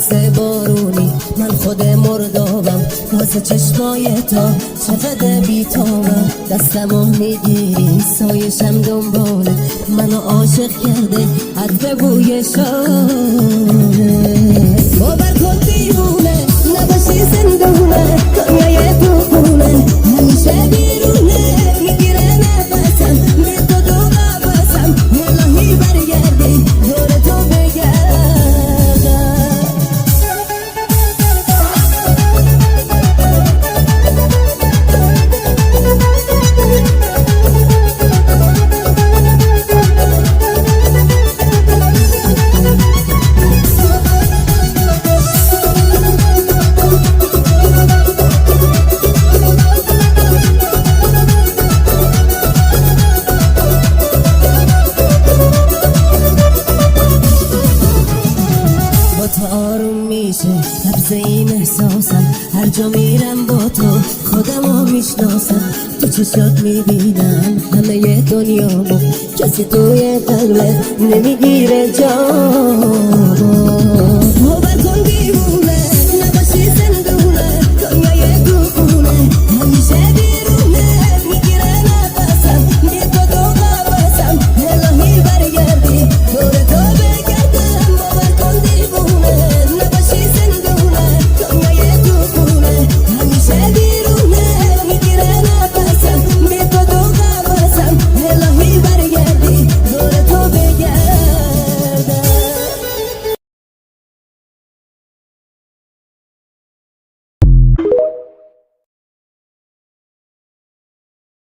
مثل بارونی من خود مردابم واسه چشمای تو چقدر بیتامم دستمو میگیری سایشم دنباله منو عاشق کرده عطر بوی شانه باور کن دیوونه نباشی زندونه دنیای تو خونه همیشه بیرونه میگیره نفسم بی تو دو قفسم والهی برگردی دور تو بگردم آروم میشه لبز این احساسم هر جا میرم با تو خودمو میشناسم تو چشات میبینم همه دنیامو کسی توی قلبت نمیگیره جامو